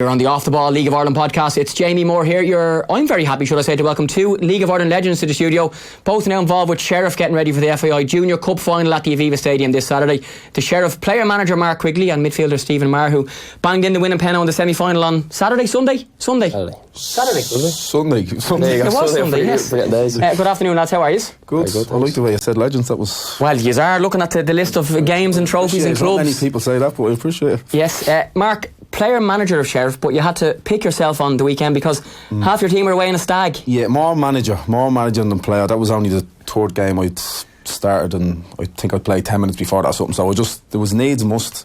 You're on the Off the Ball League of Ireland podcast. It's Jamie Moore here. I'm very happy, should I say, to welcome two League of Ireland legends to the studio. Both now involved with Sheriff getting ready for the FAI Junior Cup final at the Aviva Stadium this Saturday. The Sheriff player manager Mark Quigley and midfielder Stephen Maher, who banged in the winning penno in the semi-final on Saturday. It was Sunday, yes. Good afternoon, lads. How are you? Good. I like the way you said legends. That was... Well, you are looking at the list of games and trophies and clubs. Not many people say that, but I appreciate it. Yes. Mark, player manager of Sheriff, but you had to pick yourself on the weekend because half your team were away in a stag. Yeah, more manager than player. That was only the third game I'd started, and I think I played 10 minutes before that or something. So there was needs and must.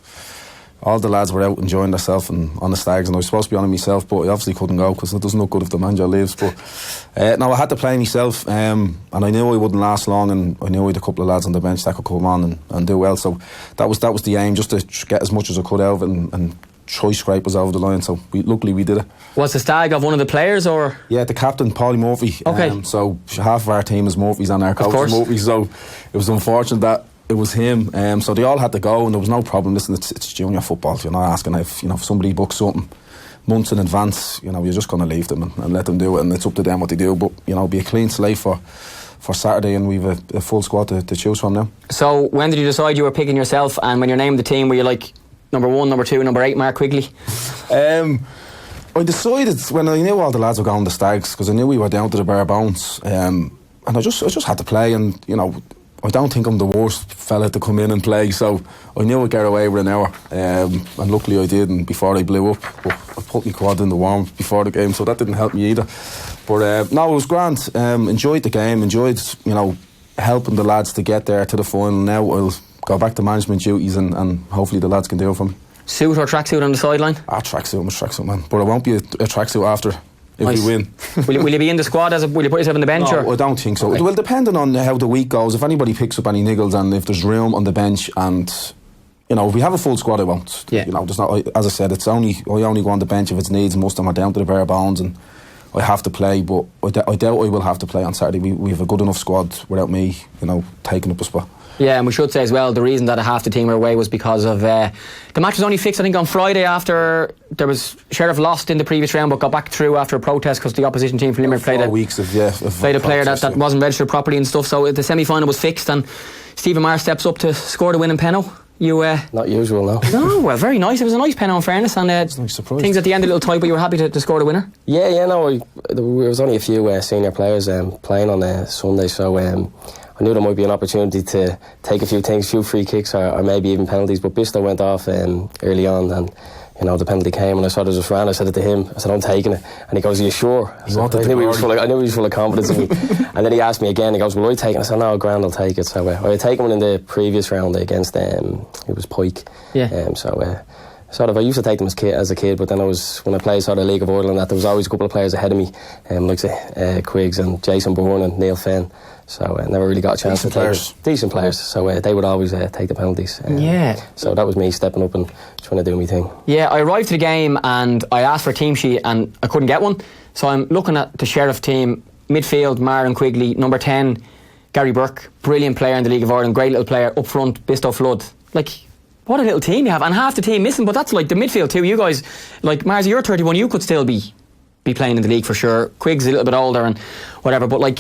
All the lads were out enjoying themselves and on the stags, and I was supposed to be on it myself, but I obviously couldn't go because it doesn't look good if the manager leaves. But no, I had to play myself, and I knew I wouldn't last long, and I knew I had a couple of lads on the bench that could come on and do well. So that was the aim, just to get as much as I could out of it and try scrape us over the line. So luckily we did it. Was the stag of one of the players, or? Yeah, the captain, Paulie Murphy. Okay. So half of our team is Murphy's and our coach is Murphy. So it was unfortunate that it was him. So they all had to go, and there was no problem. Listen, it's junior football. You're not asking if somebody books something months in advance. You're just going to leave them and let them do it, and it's up to them what they do. But be a clean slate for Saturday, and we've a full squad to choose from now. So when did you decide you were picking yourself, and when you named the team, were you like number 1, number 2, number 8, Mark Quigley? I decided when I knew all the lads were going to stags, because I knew we were down to the bare bones, and I just had to play, and I don't think I'm the worst fella to come in and play, so I knew I'd get away with an hour, and luckily I did, and before I blew up. But I put my quad in the warm before the game, so that didn't help me either. But no, it was grand. Enjoyed the game, enjoyed helping the lads to get there to the final. Now I'll go back to management duties, and hopefully the lads can do it for me. Suit or tracksuit on the sideline? Tracksuit, man. But it won't be a tracksuit after. If we win. will you be in the squad? Will you put yourself on the bench? No, I don't think so. Okay. Well, depending on how the week goes, if anybody picks up any niggles and if there's room on the bench, and if we have a full squad, I won't. Yeah. There's not. As I said, I only go on the bench if it's needs. Most of them are down to the bare bones, and I have to play. But I doubt I will have to play on Saturday. We have a good enough squad without me, taking up a spot. Yeah, and we should say as well, the reason that half the team were away was because of the match was only fixed, I think, on Friday after Sheriff lost in the previous round but got back through after a protest because the opposition team from Limerick played a player that wasn't registered properly and stuff. So the semi-final was fixed, and Stephen Maher steps up to score the winning penno. Not usual, no. No, well, very nice. It was a nice penno, in fairness, and things at the end a little tight, but you were happy to score the winner. Yeah, no. There was only a few senior players playing on Sunday, so I knew there might be an opportunity to take a few free kicks or maybe even penalties, but Bisto went off early on, and the penalty came, and I sort of just ran. I said it to him. I said, I'm taking it. And he goes, are you sure? I knew he was full of confidence in me. And then he asked me again. He goes, will I take it? I said, no, grand, I'll take it. So I had taken one in the previous round against it was Pike. Yeah. I used to take them as a kid, but then when I played sort of League of Ireland, there was always a couple of players ahead of me, like say Quiggs and Jason Bourne and Neil Fenn. So I never really got a chance to take it. Decent players. So they would always take the penalties. So that was me stepping up and trying to do my thing. Yeah, I arrived to the game and I asked for a team sheet and I couldn't get one. So I'm looking at the Sheriff team, midfield, Maher and Quigley, number 10, Gary Burke, brilliant player in the League of Ireland, great little player, up front, Bisto Flood. What a little team you have, and half the team missing, but that's like the midfield too. You guys, Mars, you're 31, you could still be playing in the league for sure. Quig's a little bit older and whatever, but I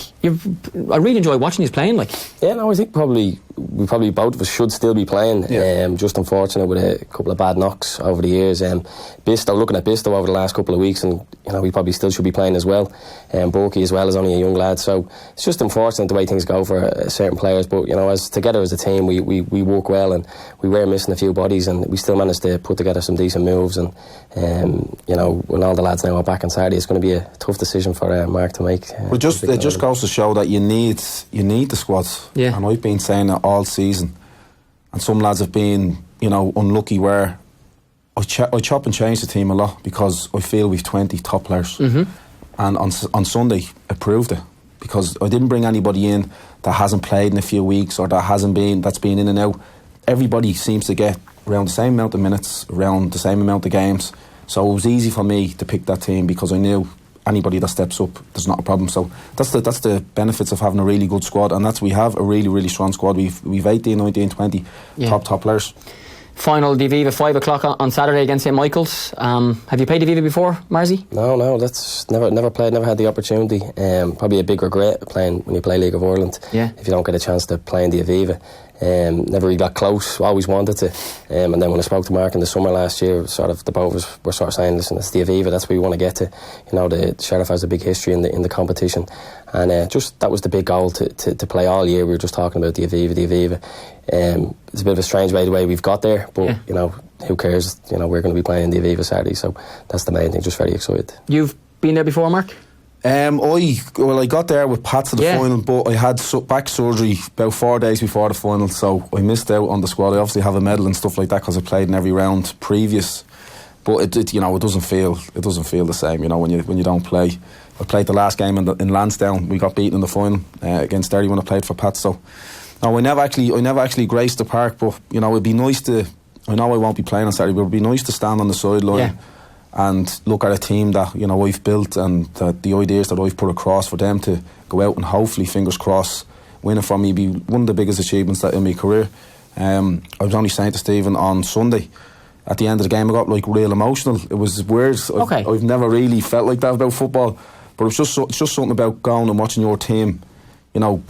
really enjoy watching you playing. Yeah, no, I think we probably both of us should still be playing. Yeah. Just unfortunate with a couple of bad knocks over the years. Looking at Bisto over the last couple of weeks, and we probably still should be playing as well. Borky as well is only a young lad, so it's just unfortunate the way things go for certain players. But as together as a team, we work well, and we were missing a few bodies, and we still managed to put together some decent moves. And when all the lads now are back on Saturday, it's going to be a tough decision for Mark to make. It just goes to show that you need the squad. Yeah. And I've been saying it all season, and some lads have been unlucky where I chop and change the team a lot because I feel we've 20 top players. Mm-hmm. And on Sunday it proved it, because I didn't bring anybody in that hasn't played in a few weeks or that's been in and out. Everybody seems to get around the same amount of minutes, around the same amount of games, so it was easy for me to pick that team because I knew anybody that steps up, there's not a problem. So that's the benefits of having a really good squad, and we have a really, really strong squad. We've 18, 19, 20 top players. final of the Aviva 5 o'clock on Saturday against St Michael's. Have you played the Aviva before, Marzi? No, that's never played, never had the opportunity. Probably a big regret playing when you play League of Ireland. Yeah. If you don't get a chance to play in the Aviva. Never really got close, always wanted to. And then when I spoke to Mark in the summer last year, sort of the both were sort of saying, listen, it's the Aviva, that's where we want to get to. You know, the Sheriff has a big history in the competition. And just that was the big goal to play all year. We were just talking about the Aviva. It's a bit of a strange way the way we've got there, but you know, who cares? You know, we're going to be playing the Aviva Saturday, so that's the main thing. Just very excited. You've been there before, Mark? I got there with Pat to the final, but I had back surgery about 4 days before the final, so I missed out on the squad. I obviously have a medal and stuff like that because I played in every round previous, but it doesn't feel the same, you know, when you don't play. I played the last game in Lansdowne. We got beaten in the final against Derry when I played for Pat. So no, I never actually graced the park, but you know, it'd be nice to. I know I won't be playing on Saturday, but it'd be nice to stand on the sideline and look at a team that, you know, I've built and the ideas that I've put across for them to go out and hopefully, fingers crossed, win it for me, be one of the biggest achievements that in my career. I was only saying to Stephen on Sunday, at the end of the game I got like real emotional. It was weird. I've never really felt like that about football, but it's just something about going and watching your team, you know,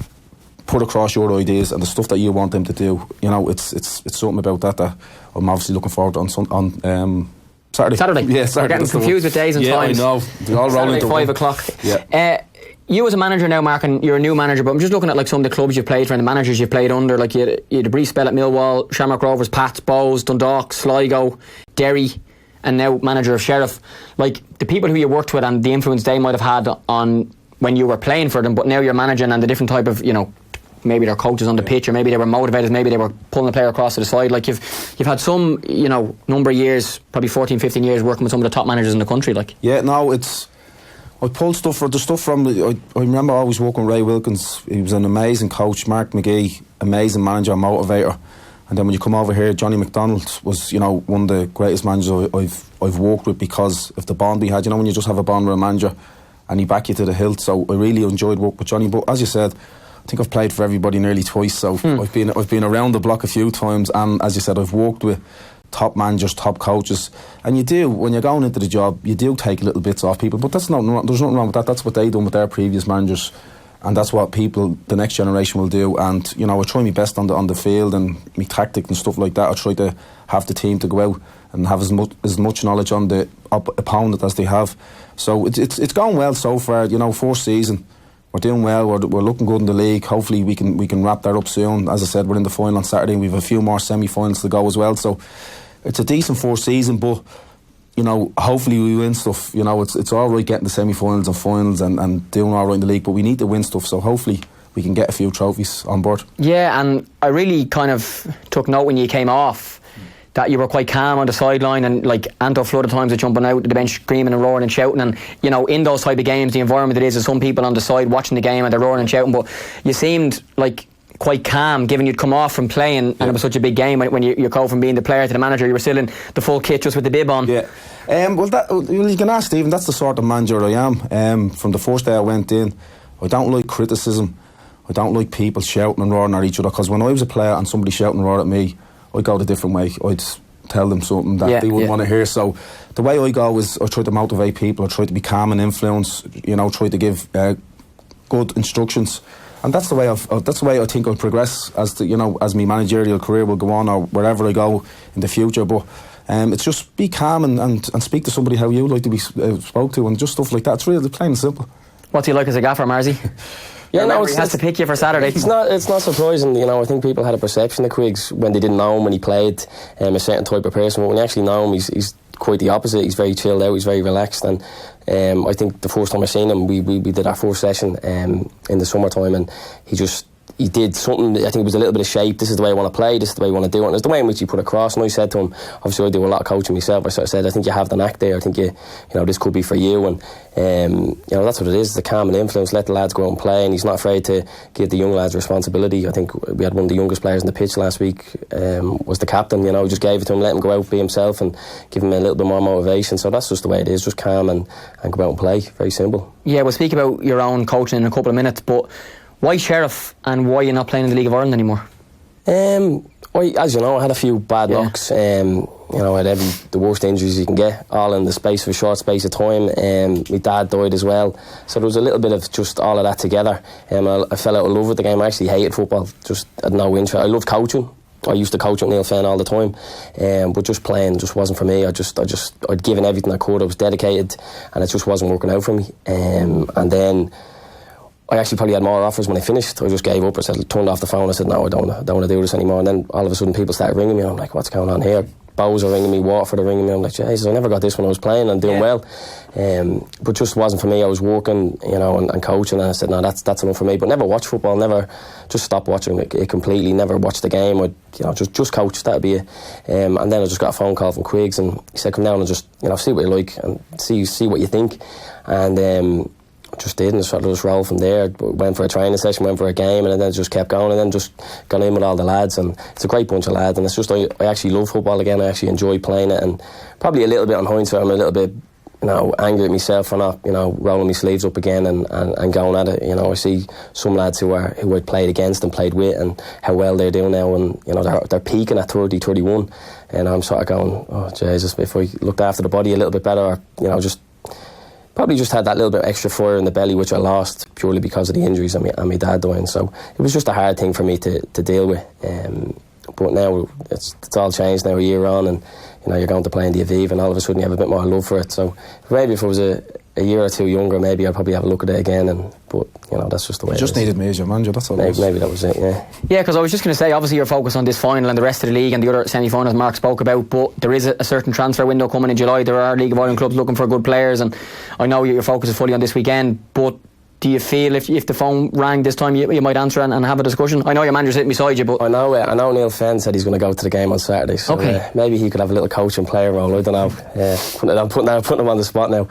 put across your ideas and the stuff that you want them to do. You know, it's something about that I'm obviously looking forward to on Saturday. Yeah, Saturday. We're getting confused with days and times. Yeah, I know. They all roll into 5 o'clock. Yeah. You as a manager now, Mark, and you're a new manager, but I'm just looking at like some of the clubs you've played for and the managers you've played under. Like you had a brief spell at Millwall, Shamrock Rovers, Pats, Bows, Dundalk, Sligo, Derry, and now manager of Sheriff. Like the people who you worked with and the influence they might have had on when you were playing for them, but now you're managing and the different type of, you know, maybe they're coaches on the pitch, or maybe they were motivators, maybe they were pulling the player across to the side. Like you've had some, you know, number of years, probably 14, 15 years working with some of the top managers in the country. Like, yeah, no, I pulled stuff from I remember always working with Ray Wilkins. He was an amazing coach. Mark McGee, amazing manager, motivator. And then when you come over here, Johnny McDonald was, you know, one of the greatest managers I've worked with because of the bond we had. You know, when you just have a bond with a manager and he back you to the hilt. So I really enjoyed working with Johnny. But as you said, I think I've played for everybody nearly twice, so I've been around the block a few times, and as you said, I've worked with top managers, top coaches, and you do, when you're going into the job, you do take little bits off people, but there's nothing wrong with that. That's what they done with their previous managers, and that's what the next generation will do. And you know, I try my best on the field and my tactics and stuff like that. I try to have the team to go out and have as much knowledge on the opponent as they have. So it's going well so far. You know, first season. We're doing well, we're looking good in the league. Hopefully we can wrap that up soon. As I said, we're in the final on Saturday and we have a few more semi-finals to go as well. So it's a decent first season, but you know, hopefully we win stuff. You know, it's all right getting the semi-finals and finals and doing all right in the league, but we need to win stuff, so hopefully we can get a few trophies on board. Yeah, and I really kind of took note when you came off that you were quite calm on the sideline, and like Anto flooded times of jumping out to the bench screaming and roaring and shouting, and you know, in those type of games the environment it is, there's some people on the side watching the game and they're roaring and shouting, but you seemed like quite calm given you'd come off from playing and it was such a big game when you go from being the player to the manager. You were still in the full kit just with the bib on. Well, you can ask Stephen, that's the sort of manager I am. From the first day I went in, I don't like criticism. I don't like people shouting and roaring at each other, because when I was a player and somebody shouting and roaring at me, I'd go the different way. I'd tell them something that they wouldn't want to hear. So the way I go is I try to motivate people. I try to be calm and influence. You know, try to give good instructions, and that's the way I think I'll progress as my managerial career will go on, or wherever I go in the future. But it's just be calm and speak to somebody how you like to be spoke to, and just stuff like that. It's really plain and simple. What's he like as a gaffer, Marzi? Yeah, no, he has to pick you for Saturday. It's not surprising, you know. I think people had a perception of Quiggs when they didn't know him when he played, a certain type of person. But when you actually know him, he's quite the opposite. He's very chilled out. He's very relaxed. And I think the first time I seen him, we did our first session in the summertime, and he did something. I think it was a little bit of shape. This is the way I want to play. This is the way I want to do it. And it's the way in which he put across. And I said to him, obviously I do a lot of coaching myself. I sort of said, I think you have the knack there. I think you know, this could be for you. And you know, that's what it is. It's a calm and influence. Let the lads go out and play. And he's not afraid to give the young lads responsibility. I think we had one of the youngest players on the pitch last week. Was the captain. You know, just gave it to him, let him go out, be himself, and give him a little bit more motivation. So that's just the way it is. Just calm and go out and play. Very simple. Yeah, we'll speak about your own coaching in a couple of minutes, but why Sheriff and why you're not playing in the League of Ireland anymore? As you know, I had a few bad knocks. You know, I had the worst injuries you can get, all in the space of a short space of time. My dad died as well, so there was a little bit of just all of that together. I fell out of love with the game. I actually hated football, just had no interest. I loved coaching. I used to coach with Neil Fenn all the time, but just playing just wasn't for me. I'd given everything I could. I was dedicated, and it just wasn't working out for me. And then I actually probably had more offers when I finished. I just gave up. I turned off the phone. I said, no, I don't want to do this anymore. And then all of a sudden people started ringing me, and I'm like, what's going on here? Bows are ringing me, Waterford are ringing me. I'm like, Jesus, I never got this when I was playing and doing well. But just wasn't for me. I was working, you know, and coaching, and I said, no, that's enough for me. But never watched football, never, just stopped watching it completely, never watched the game. I'd, you know, just coach, that'd be it. And then I just got a phone call from Quiggs, and he said, come down and just, you know, see what you like and see what you think. And just did, and sort of just rolled from there. Went for a training session, went for a game, and then just kept going, and then just got in with all the lads. And it's a great bunch of lads, and it's just I actually love football again. I actually enjoy playing it, and probably a little bit on hindsight, I'm a little bit, you know, angry at myself for not, you know, rolling my sleeves up again and going at it. You know, I see some lads who I played against and played with, and how well they're doing now, and you know they're peaking at 30, 31, and I'm sort of going, oh Jesus, if I looked after the body a little bit better, or, you know, just probably just had that little bit extra fire in the belly, which I lost purely because of the injuries and my dad dying. So it was just a hard thing for me to deal with. But now it's all changed now, a year on, and you know, you're going to play in the Aviv, and all of a sudden you have a bit more love for it. So maybe if I was a year or two younger, maybe I'd probably have a look at it again. But you know, that's just the way. You just needed me as your manager. That's all. Maybe that was it. Yeah. Yeah, because I was just going to say, obviously you're focused on this final and the rest of the league and the other semi-finals Mark spoke about, but there is a certain transfer window coming in July. There are League of Ireland clubs looking for good players, and I know your focus is fully on this weekend, but do you feel if the phone rang this time you might answer and have a discussion? I know your manager's sitting beside you, but I know Neil Fenn said he's going to go to the game on Saturday, so maybe he could have a little coaching player role. I don't know. I'm putting him on the spot now.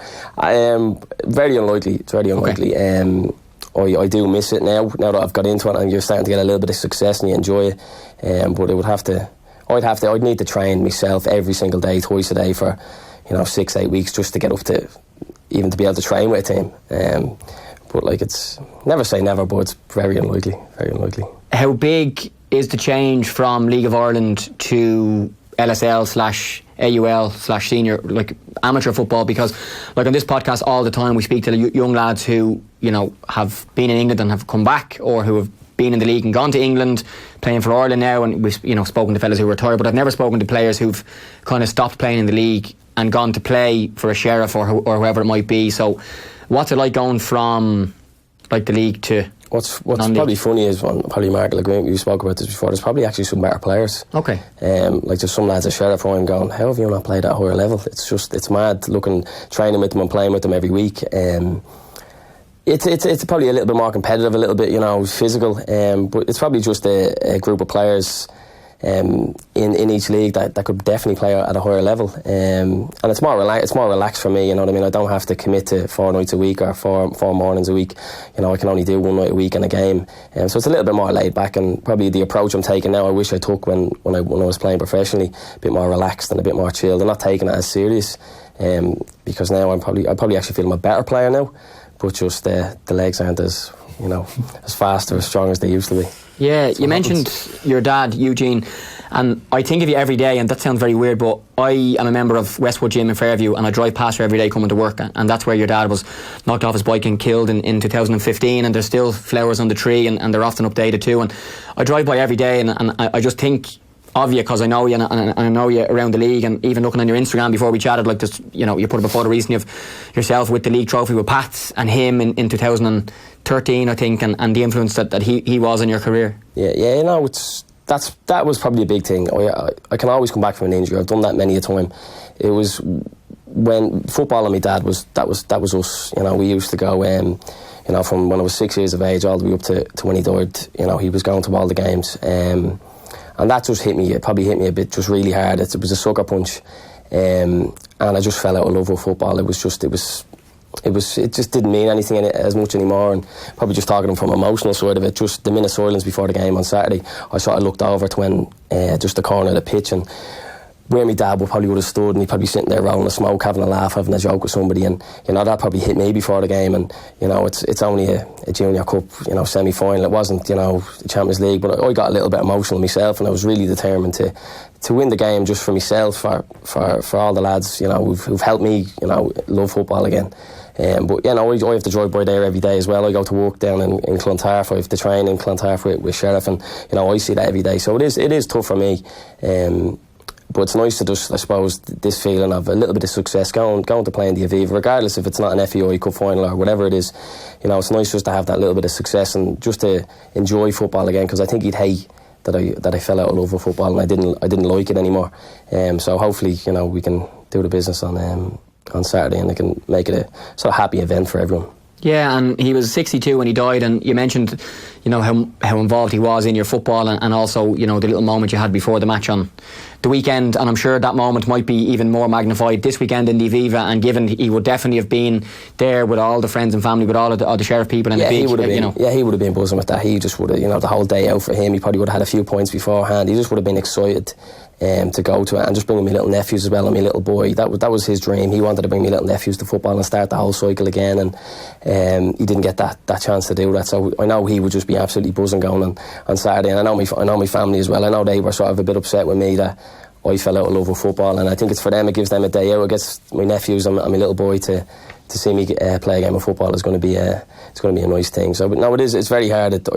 Very unlikely. It's very unlikely. I do miss it now that I've got into it, and you're starting to get a little bit of success and you enjoy it. But it would have to. I'd need to train myself every single day, twice a day for, you know, 6-8 weeks just to get up to even to be able to train with a team. But like, it's never say never, but it's very unlikely. Very unlikely. How big is the change from League of Ireland to LSL/AUL/senior, like amateur football? Because like on this podcast all the time we speak to young lads who, you know, have been in England and have come back, or who have been in the league and gone to England playing for Ireland now, and we've, you know, spoken to fellas who retired, but I've never spoken to players who've kind of stopped playing in the league and gone to play for a Sheriff or whoever it might be. So what's it like going from like the league to what's probably funny is, probably Mark, like we spoke about this before, there's probably actually some better players. Okay. Like there's some lads at Sheriff who I'm going, how have you not played at a higher level? It's mad training with them and playing with them every week. It's probably a little bit more competitive, a little bit, you know, physical, but it's probably just a group of players in each league that could definitely play at a higher level, and it's more relaxed for me, you know what I mean? I don't have to commit to 4 nights a week or four mornings a week. You know, I can only do 1 night a week in a game, so it's a little bit more laid back, and probably the approach I'm taking now I wish I took when I was playing professionally, a bit more relaxed and a bit more chilled. I'm not taking it as serious, because now I probably actually feel I'm a better player now, but just the legs aren't as, you know, as fast or as strong as they used to be. Yeah, you mentioned your dad, Eugene, and I think of you every day, and that sounds very weird, but I am a member of Westwood Gym in Fairview, and I drive past her every day coming to work, and that's where your dad was knocked off his bike and killed in 2015, and there's still flowers on the tree, and they're often updated too, and I drive by every day, and I just think of you because I know you, and I know you around the league, and even looking on your Instagram before we chatted, like just, you know, you put up a photo recently of yourself with the league trophy with Pats and him in 2013, I think, and the influence that he was in your career. Yeah, you know, that was probably a big thing. I can always come back from an injury. I've done that many a time. It was when football and my dad was us. You know, we used to go, you know, from when I was 6 years of age all the way up to when he died. You know, he was going to all the games. And that just hit me. It probably hit me a bit, just really hard. It was a sucker punch, and I just fell out of love with football. It just didn't mean anything as much anymore. And probably just talking from an emotional side of it, just the minute silence before the game on Saturday, I sort of looked over to when just the corner of the pitch, and where my dad probably would have stood, and he'd probably be sitting there rolling a smoke, having a laugh, having a joke with somebody, and that probably hit me before the game. And it's only a junior cup semi-final. It wasn't the Champions League, but I got a little bit emotional myself, and I was really determined to win the game just for myself, for all the lads who've helped me love football again. But I have to drive by there every day as well. I go to work down in Clontarf. I have to train in Clontarf with Sheriff, and I see that every day. So it is tough for me. But it's nice to just, I suppose, this feeling of a little bit of success, going to play in the Aviva, regardless if it's not an FAI Cup final or whatever it is. It's nice just to have that little bit of success and just to enjoy football again, because I think you'd hate that I fell out of love with football and I didn't like it anymore. So hopefully, we can do the business on Saturday, and they can make it a sort of happy event for everyone. Yeah, and he was 62 when he died, and you mentioned, how involved he was in your football, and also, the little moment you had before the match on the weekend, and I'm sure that moment might be even more magnified this weekend in the Aviva, and given he would definitely have been there with all the friends and family, with all of the Sheriff people, and he would have been. Yeah, he would have been buzzing with that. He just would have, the whole day out for him. He probably would have had a few points beforehand. He just would have been excited to go to it, and just bringing my little nephews as well, and my little boy. That was his dream. He wanted to bring my little nephews to football and start the whole cycle again, and he didn't get that chance to do that. So I know he would just be absolutely buzzing going on Saturday, and I know my family as well. I know they were sort of a bit upset with me that I fell out of love with football, and I think it's for them. It gives them a day out. It gets my nephews and my little boy to see me play a game of football. Is going to be a nice thing. So, but no, it's very hard.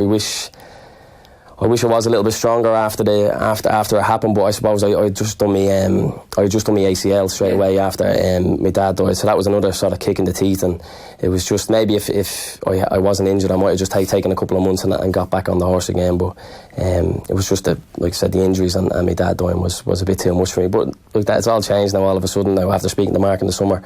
I wish I was a little bit stronger after it happened, but I suppose I just done my ACL straight away after my dad died, so that was another sort of kick in the teeth. And it was just, maybe if I wasn't injured, I might have just taken a couple of months and got back on the horse again. But it was just like I said, the injuries and my dad dying was a bit too much for me. But look, that's all changed now. All of a sudden, now after speaking to Mark in the summer,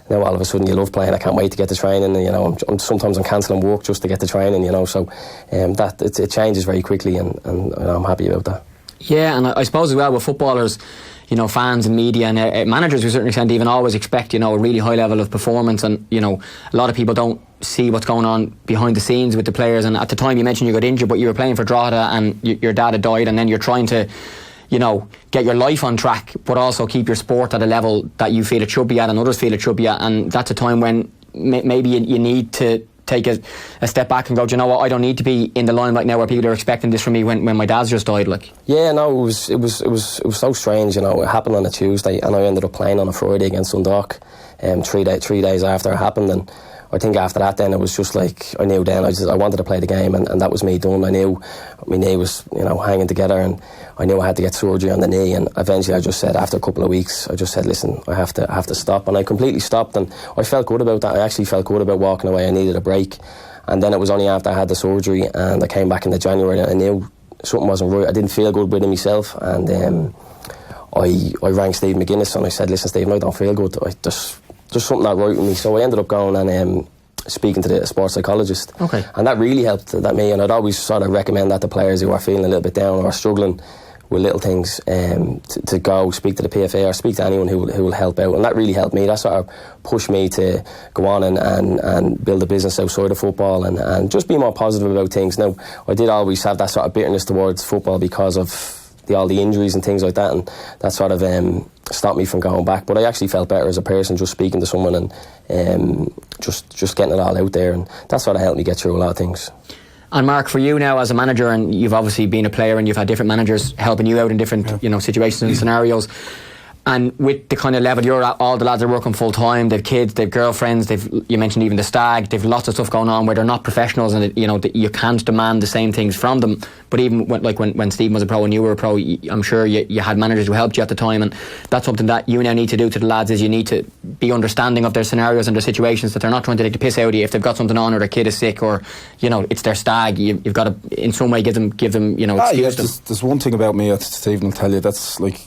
now all of a sudden you love playing. I can't wait to get to training, and sometimes I'm cancelling work just to get to training, so it changes very quickly, and I'm happy about that. Yeah, and I suppose as well with footballers, fans and media and managers to a certain extent even always expect a really high level of performance, and a lot of people don't see what's going on behind the scenes with the players. And at the time you mentioned you got injured, but you were playing for Drogheda and your dad had died, and then you're trying to get your life on track, but also keep your sport at a level that you feel it should be at and others feel it should be at. And that's a time when maybe you need to take a step back and go, do you know what, I don't need to be in the limelight now where people are expecting this from me when my dad's just died. Yeah, no, it was so strange. It happened on a Tuesday, and I ended up playing on a Friday against Dundalk, 3 days after it happened. And I think after that, then it was just like, I knew then I wanted to play the game, and that was me done. I knew my knee was hanging together, and I knew I had to get surgery on the knee. And eventually I just said, after a couple of weeks, I just said, listen, I have to stop. And I completely stopped, and I felt good about that. I actually felt good about walking away. I needed a break. And then it was only after I had the surgery and I came back in January that I knew something wasn't right. I didn't feel good within myself, and I rang Stephen McGuinness and I said, listen, Stephen, I don't feel good. There's something not right with me. So I ended up going and speaking to the sports psychologist. Okay. And that really helped me, and I'd always sort of recommend that to players who are feeling a little bit down or struggling with little things, to go speak to the PFA or speak to anyone who will help out. And that really helped me. That sort of pushed me to go on and build a business outside of football and just be more positive about things. Now, I did always have that sort of bitterness towards football because of all the injuries and things like that, and that sort of stopped me from going back. But I actually felt better as a person just speaking to someone and just getting it all out there, and that sort of helped me get through a lot of things. And Mark, for you now as a manager, and you've obviously been a player and you've had different managers helping you out in different situations and scenarios, and with the kind of level you're at, all the lads are working full time, they've kids, they've girlfriends, you mentioned even the stag, they've lots of stuff going on where they're not professionals, and you can't demand the same things from them. But even when Stephen was a pro and you were a pro, I'm sure you had managers who helped you at the time, and that's something that you now need to do to the lads, is you need to be understanding of their scenarios and their situations, that they're not trying to take the piss out of you if they've got something on, or their kid is sick, or it's their stag. You've got to in some way give them excuse them. There's one thing about me that Stephen will tell you, that's like,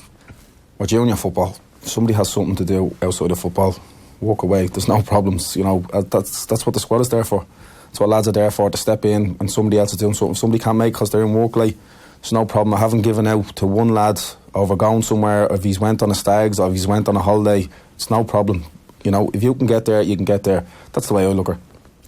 or junior football, if somebody has something to do outside of football, walk away. There's no problems. That's what the squad is there for. That's what lads are there for, to step in, and somebody else is doing something somebody can't make because they're in work late. There's no problem. I haven't given out to one lad over going somewhere, if he's went on a stags or if he's went on a holiday. It's no problem. If you can get there, you can get there. That's the way I look at it.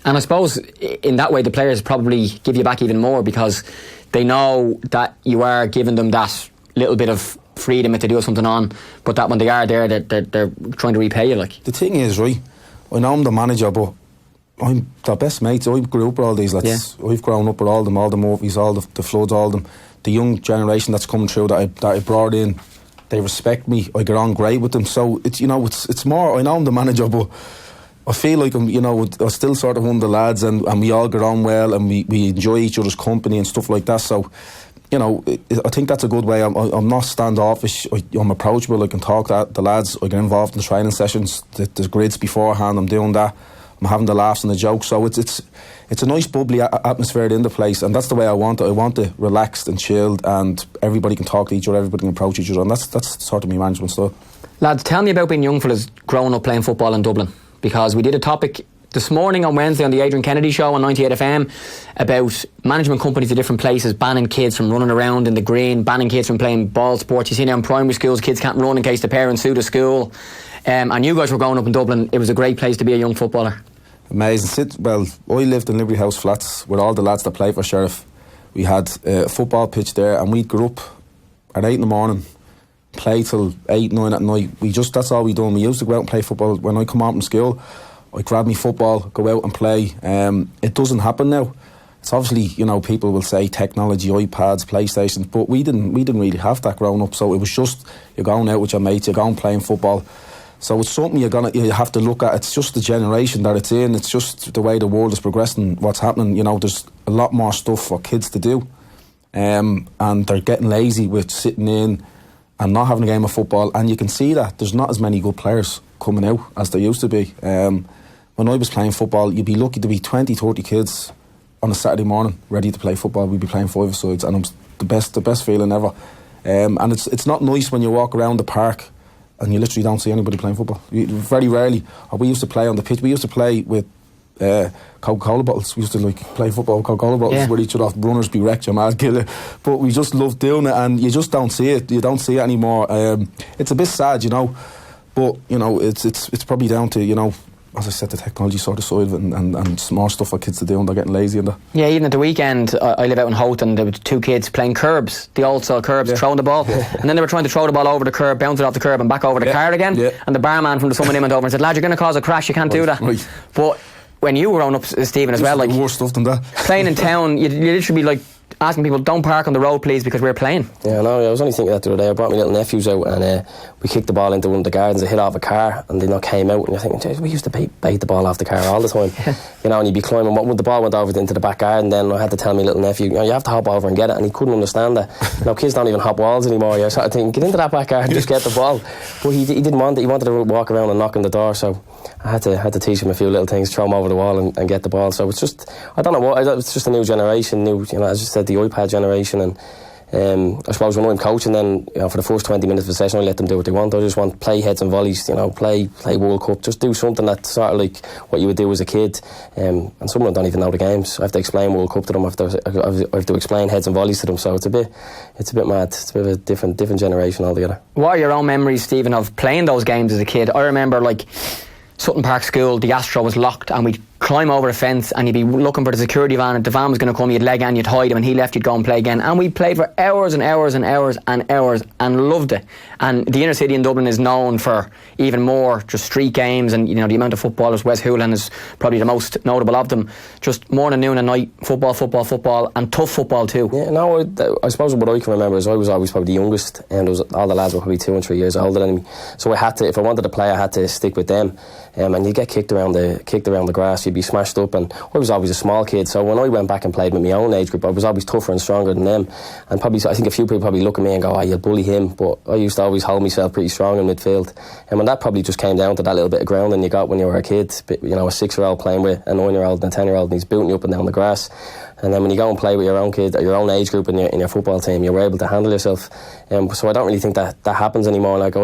And I suppose in that way the players probably give you back even more, because they know that you are giving them that little bit of freedom if they do something on, but that when they are there, they're trying to repay you. Like, the thing is, right, I know I'm the manager, but I'm their best mates. I grew up with all these lads. Yeah. I've grown up with all the Murphys, all the Floods, all them. The young generation that's coming through that I brought in, they respect me. I get on great with them. So it's, you know, it's more. I know I'm the manager, but I feel like I'm still sort of one of the lads, and we all get on well, and we enjoy each other's company and stuff like that. So, you know, I think that's a good way. I'm not standoffish. I'm approachable. I can talk to the lads. I get involved in the training sessions. There's grids beforehand. I'm doing that. I'm having the laughs and the jokes. So it's a nice bubbly atmosphere in the place, and that's the way I want it. I want it relaxed and chilled, and everybody can talk to each other, everybody can approach each other, and that's sort of my management style. Lads, tell me about being young fellas growing up playing football in Dublin, because we did a topic this morning on Wednesday on the Adrian Kennedy show on 98 FM about management companies in different places banning kids from running around in the green, banning kids from playing ball sports. You see now in primary schools kids can't run in case the parents sue the school, and you guys were growing up in Dublin. It was a great place to be a young footballer. Amazing. Well, I lived in Liberty House Flats with all the lads that played for Sheriff. We had a football pitch there, and we grew up at 8 in the morning, play till 8, 9 at night. That's all we done. We used to go out and play football. When I come out from school, I grab me football, go out and play. It doesn't happen now. It's obviously, you know, people will say technology, iPads, PlayStations, but we didn't really have that growing up. So it was just, you're going out with your mates, you're going playing football. So it's something you have to look at. It's just the generation that it's in. It's just the way the world is progressing, what's happening. You know, there's a lot more stuff for kids to do, and they're getting lazy with sitting in and not having a game of football. And you can see that there's not as many good players coming out as there used to be. When I was playing football, you'd be lucky to be 20, 30 kids on a Saturday morning ready to play football. We'd be playing 5-a-sides, and it was the best feeling ever. And it's not nice when you walk around the park and you literally don't see anybody playing football. Very rarely. We used to play on the pitch. We used to play with Coca-Cola bottles. We used to play football with Coca-Cola bottles with each other. Runners be wrecked, your mad killer. But we just loved doing it, and you just don't see it. You don't see it anymore. It's a bit sad, you know. But you know, it's probably down to, you know, as I said, the technology sort of side of it, and more stuff for kids to do, and they're getting lazy and that. Yeah, even at the weekend, I live out in Howth, and there were 2 kids playing curbs, the old style curbs, throwing the ball, and then they were trying to throw the ball over the curb, bounce it off the curb and back over the car again, and the barman from the Summit Inn went over and said, "Lad, you're going to cause a crash, you can't do that." Right. But when you were growing up, Stephen, as well, like worse stuff than that, playing in town, you literally be like asking people, "Don't park on the road, please, because we're playing." Yeah, I know. I was only thinking that the other day. I brought my little nephews out, and we kicked the ball into one of the gardens. It hit off a car, and they came out. And you're thinking, "Geez, we used to bait the ball off the car all the time." You know, and you'd be climbing. When the ball went over into the back garden, then I had to tell my little nephew, "You know, you have to hop over and get it." And he couldn't understand that. You know, kids don't even hop walls anymore. You're sort of thinking, "Get into that back garden, just get the ball." But he didn't want it. He wanted to walk around and knock on the door. So I had to teach him a few little things, throw him over the wall and get the ball. So it's just, I don't know what, it's just a new generation, you know, as I said, the iPad generation. And I suppose when I'm coaching, then, you know, for the first 20 minutes of the session, I let them do what they want. I just want play heads and volleys, you know, play World Cup, just do something that's sort of like what you would do as a kid. And some of them don't even know the games. I have to explain World Cup to them. I have to explain heads and volleys to them. So it's a bit mad. It's a bit of a different generation altogether. What are your own memories, Stephen, of playing those games as a kid? I remember, like, Sutton Park School, the Astro was locked, and we'd climb over a fence and you'd be looking for the security van, and the van was going to come, you'd leg and you'd hide him, and he left, you'd go and play again, and we played for hours and hours and hours and hours and loved it. And the inner city in Dublin is known for even more just street games, and you know, the amount of footballers. Wes Houlihan is probably the most notable of them. Just morning, noon and night football, and tough football too. Yeah, no, I suppose what I can remember is I was always probably the youngest, and all the lads were probably 2 and 3 years older than me, so I had to, if I wanted to play, I had to stick with them. And you get kicked around the grass, you'd be smashed up, and I was always a small kid, so when I went back and played with my own age group, I was always tougher and stronger than them. And probably, I think a few people probably look at me and go, "Oh, you'll bully him," but I used to always hold myself pretty strong in midfield. And that probably just came down to that little bit of grounding you got when you were a kid, you know, a 6-year-old playing with a 9-year-old and a 10-year-old, and he's booting you up and down the grass. And then when you go and play with your own kid, or your own age group in your football team, you're able to handle yourself. So I don't really think that happens anymore. Like,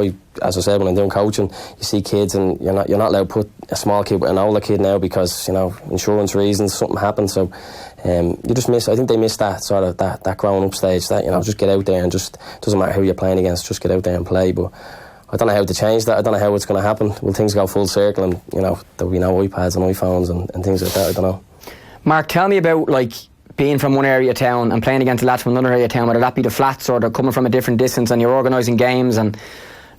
as I said, when I'm doing coaching, you see kids, and you're not allowed to put a small kid with an older kid now because, you know, insurance reasons, something happened. So you just miss. I think they miss that sort of that growing up stage. That, you know, just get out there and just, doesn't matter who you're playing against, just get out there and play. But I don't know how to change that. I don't know how it's going to happen. Will things go full circle, and, you know, there'll be no iPads and iPhones and things like that? I don't know. Mark, tell me about, like, being from one area of town and playing against lads from another area of town, whether that be the flats or they're coming from a different distance, and you're organising games and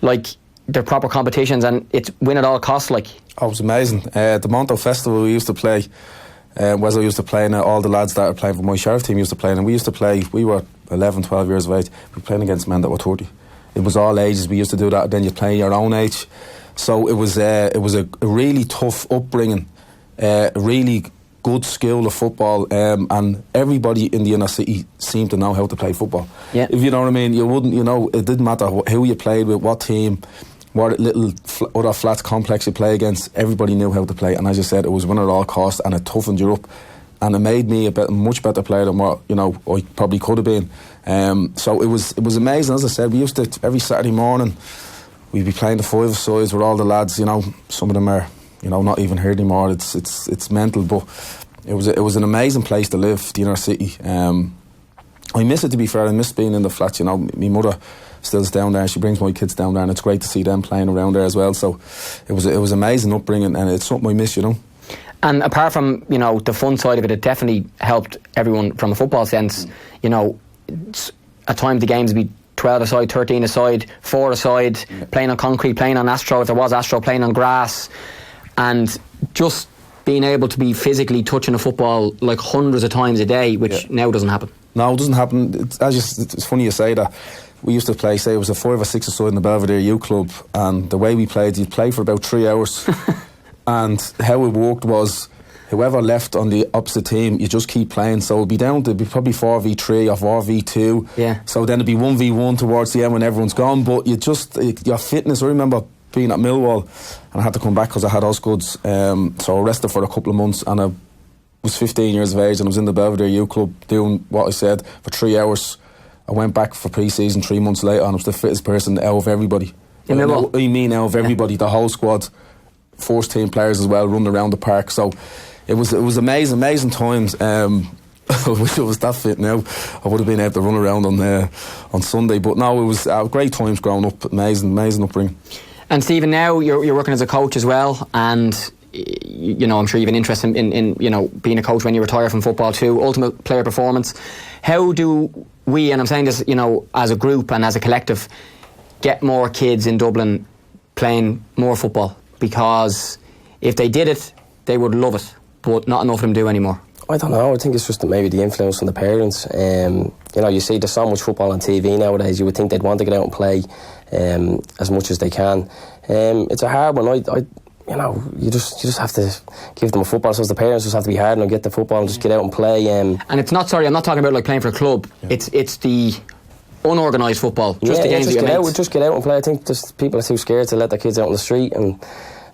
like they're proper competitions, and it's win at all costs. Like, oh, it was amazing. The Monto Festival we used to play, Wesley used to play, and all the lads that are playing for my Sheriff team used to play, and we used to play. We were 11, 12 years of age. We were playing against men that were 30. It was all ages. We used to do that. Then you play your own age. So it was a really tough upbringing, a really good skill of football, and everybody in the inner city seemed to know how to play football. Yeah. If you know what I mean, you wouldn't. It didn't matter who you played with, what team, what little other flats complex you play against. Everybody knew how to play, and as you said, it was win at all costs, and it toughened you up, and it made me a much better player than what I probably could have been. So it was amazing. As I said, we used to every Saturday morning we'd be playing the five-a-sides with all the lads. Some of them are not even here anymore. It's mental, but it was an amazing place to live, the inner city. I miss it, to be fair. I miss being in the flats. My mother still's down there, and she brings my kids down there, and it's great to see them playing around there as well. So it was amazing upbringing, and it's something I miss. And apart from the fun side of it, it definitely helped everyone from a football sense. At times the games would be 12 aside, 13 aside, 4 aside, playing on concrete, playing on astro if there was astro, playing on grass, and just being able to be physically touching a football like hundreds of times a day, which now doesn't happen. No, it doesn't happen. It's funny you say that. We used to play, say it was a 5 or 6 aside in the Belvedere Youth Club, and the way we played, you'd play for about 3 hours. And how it worked was, whoever left on the opposite team, you just keep playing. So it'd be down to probably 4v3 or 4v2. Yeah. So then it'd be 1v1 towards the end when everyone's gone. But your fitness, I remember being at Millwall, and I had to come back because I had Osgoods. So I rested for a couple of months, and I was 15 years of age, and I was in the Belvedere Youth Club doing what I said for 3 hours. I went back for pre-season 3 months later, and I was the fittest person out of everybody. In Millwall? I mean out of everybody, the whole squad, first team players as well, running around the park. So it was amazing times. I wish I was that fit now. I would have been able to run around on Sunday. But no, it was great times growing up. Amazing upbringing. And Stephen, now you're working as a coach as well, and I'm sure you've an interest in being a coach when you retire from football too. Ultimate player performance. How do we, and I'm saying this, as a group and as a collective, get more kids in Dublin playing more football? Because if they did it, they would love it, but not enough of them do anymore. I don't know. I think it's just maybe the influence from the parents. You see there's so much football on TV nowadays. You would think they'd want to get out and play as much as they can. It's a hard one. You just have to give them a football. So the parents just have to be hard and get the football and just get out and play. And it's not. Sorry, I'm not talking about like playing for a club. Yeah. It's the unorganised football. Just the games that you just get out and play. I think just people are too scared to let their kids out on the street and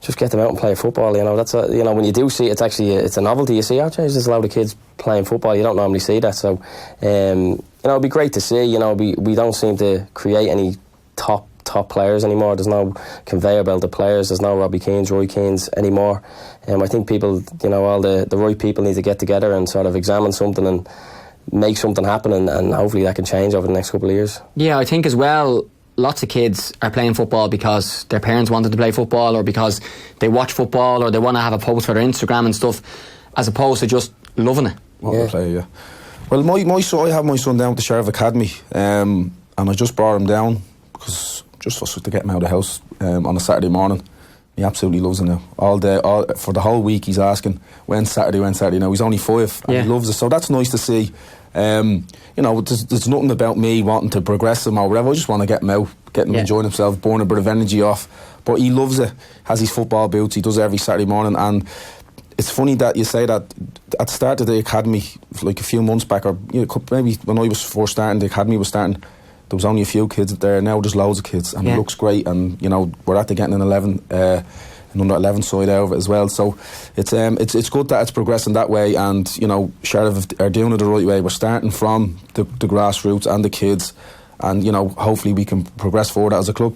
just get them out and play football. That's when you do see it, it's a novelty. You see, there's a lot of kids playing football. You don't normally see that. So it'd be great to see. We don't seem to create any top players anymore. There's no conveyor belt of players. There's no Robbie Keanes, Roy Keanes anymore. I think people, all the right people need to get together and sort of examine something and make something happen, and hopefully that can change over the next couple of years. Yeah, I think as well, lots of kids are playing football because their parents wanted to play football, or because they watch football, or they want to have a post for their Instagram and stuff, as opposed to just loving it. Play. Well, my son, I have my son down at the Sheriff Academy, and I just brought him down because just to get him out of the house on a Saturday morning. He absolutely loves it now. All day, for the whole week, he's asking when's Saturday. Now he's only 5 and he loves it. So that's nice to see. There's nothing about me wanting to progress him or whatever. I just want to get him out, get him enjoying himself, burn a bit of energy off. But he loves it. Has his football boots. He does it every Saturday morning. And it's funny that you say that at the start of the academy, like a few months back, or maybe when I was first starting, the academy was starting. There was only a few kids there. Now there's loads of kids, and it looks great. And we're at the getting an under 11 side out of it as well. So it's good that it's progressing that way. And Sheriff are doing it the right way. We're starting from the grassroots and the kids, and hopefully we can progress forward as a club.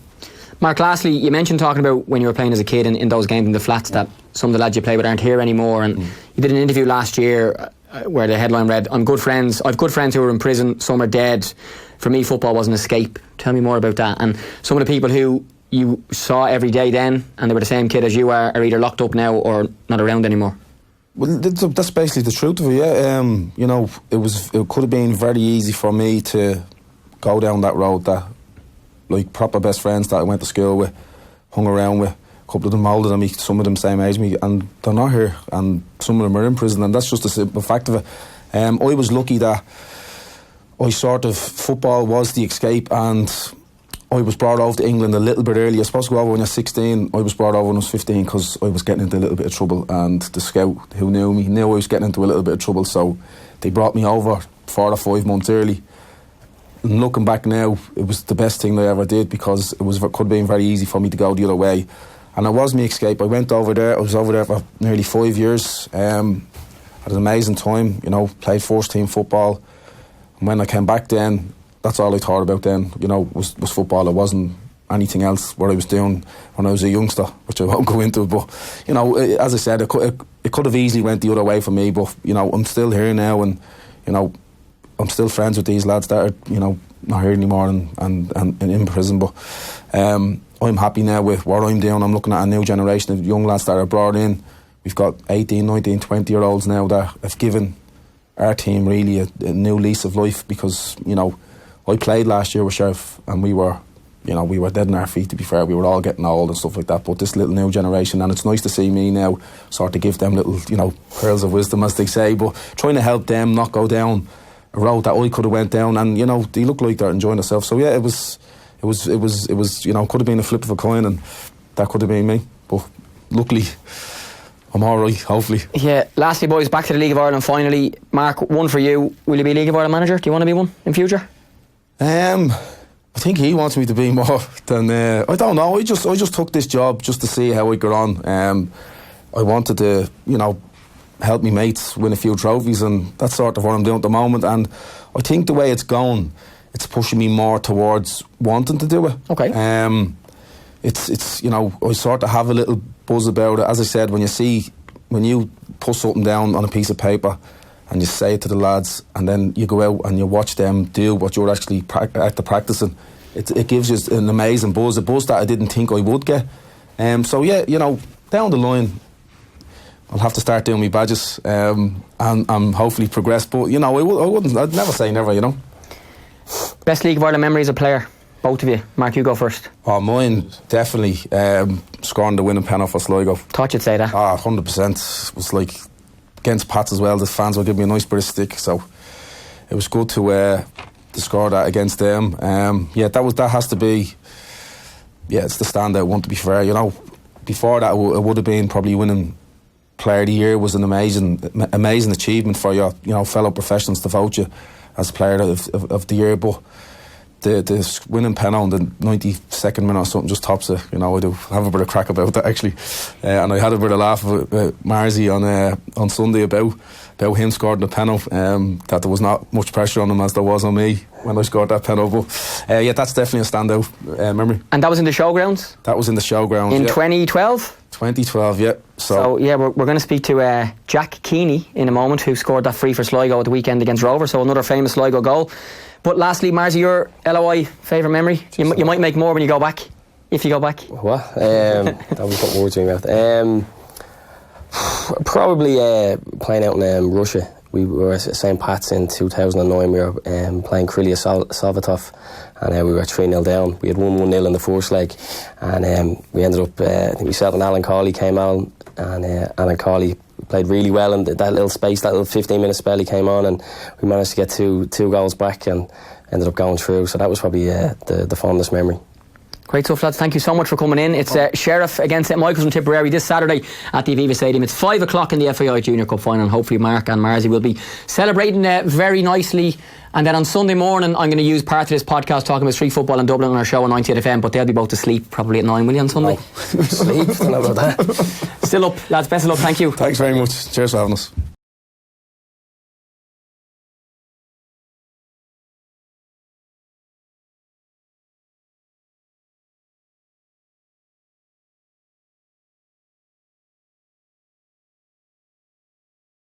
Mark, lastly, you mentioned talking about when you were playing as a kid in those games in the flats that some of the lads you play with aren't here anymore. And you did an interview last year where the headline read, I've good friends who are in prison, some are dead. For me, football was an escape. Tell me more about that. And some of the people who you saw every day then, and they were the same kid as you are either locked up now or not around anymore. Well, that's basically the truth of it. Yeah, you know, it could have been very easy for me to go down that road. That like proper best friends that I went to school with, hung around with. A couple of them older than me, some of them same age as me, and they're not here, and some of them are in prison, and that's just the simple fact of it. I was lucky that football was the escape, and I was brought over to England a little bit early. You're supposed to go over when you're 16. I was brought over when I was 15 because I was getting into a little bit of trouble, and the scout who knew me knew I was getting into a little bit of trouble, so they brought me over 4 or 5 months early. And looking back now, it was the best thing I ever did, because could have been very easy for me to go the other way. And it was my escape. I went over there. I was over there for nearly 5 years. Had an amazing time. You know, played first team football. And when I came back, then that's all I thought about. Then, you know, was football. It wasn't anything else what I was doing when I was a youngster, which I won't go into. But you know, as I said, it could have easily went the other way for me. But you know, I'm still here now, and you know, I'm still friends with these lads that are, you know, not here anymore and in prison. But I'm happy now with what I'm doing. I'm looking at a new generation of young lads that are brought in. We've got 18, 19, 20-year-olds now that have given our team really a new lease of life, because, you know, I played last year with Sheriff, and we were dead on our feet, to be fair. We were all getting old and stuff like that, but this little new generation, and it's nice to see me now sort of give them little, you know, pearls of wisdom, as they say, but trying to help them not go down a road that I could have went down, and, you know, they look like they're enjoying themselves. So yeah, it was, you know, could have been a flip of a coin, and that could have been me. But luckily, I'm all right, hopefully. Yeah. Lastly, boys, back to the League of Ireland finally. Mark, one for you. Will you be League of Ireland manager? Do you want to be one in future? I think he wants me to be more than... I don't know. I just took this job just to see how I got on. I wanted to, you know, help me mates win a few trophies, and that's sort of what I'm doing at the moment. And I think the way it's going, it's pushing me more towards wanting to do it. Okay. It's you know, I sort of have a little buzz about it. As I said, when you put something down on a piece of paper and you say it to the lads, and then you go out and you watch them do what you're actually practicing, it gives you an amazing buzz, a buzz that I didn't think I would get. So yeah, you know, down the line, I'll have to start doing my badges and hopefully progress. But you know, I'd never say never, you know. Best League of Ireland memory as a player, both of you. Mark, you go first. Oh, mine definitely scoring the winning penalty for Sligo. Thought you'd say that. 100%. It was like against Pats as well. The fans were giving me a nice bit of stick, so it was good to score that against them. Yeah, that has to be. Yeah, it's the standout one, to be fair. You know, before that, it would have been probably winning Player of the Year. Was an amazing achievement for your, you know, fellow professionals to vote you as Player of the Year. But the winning penalty in the 92nd minute or something just tops it. You know, I do have a bit of crack about that, actually. And I had a bit of laugh with Marzi on Sunday about him scoring the penalty, that there was not much pressure on him as there was on me when I scored that penalty. But yeah, that's definitely a standout memory. And that was in the showgrounds? That was in the showgrounds, in yeah. 2012? 2012, yeah. So yeah, we're going to speak to Jack Keeney in a moment, who scored that free for Sligo at the weekend against Rover, so another famous Sligo goal. But lastly, Marzi, your LOI favourite memory? You might make more when you go back, if you go back. What? That was what words you about. Probably playing out in Russia. We were at St. Pat's in 2009. We were playing Krylia Salvatov, and we were 3-0 down. We had 1-0 in the first leg, and we ended up, I think we set and Alan Cawley came on, and Alan Cawley played really well in that little space, that little 15-minute spell he came on, and we managed to get two goals back and ended up going through. So that was probably the fondest memory. Great stuff, lads. Thank you so much for coming in. It's Sheriff against St Michael's in Tipperary this Saturday at the Aviva Stadium. It's 5 o'clock in the FAI Junior Cup final, and hopefully Mark and Marzi will be celebrating very nicely. And then on Sunday morning, I'm going to use part of this podcast talking about street football in Dublin on our show on 98 FM, but they'll be both asleep probably at 9, will you, on Sunday? Sleep? Don't know about that. Still up, lads. Best of luck. Thank you. Thanks very much. Cheers for having us.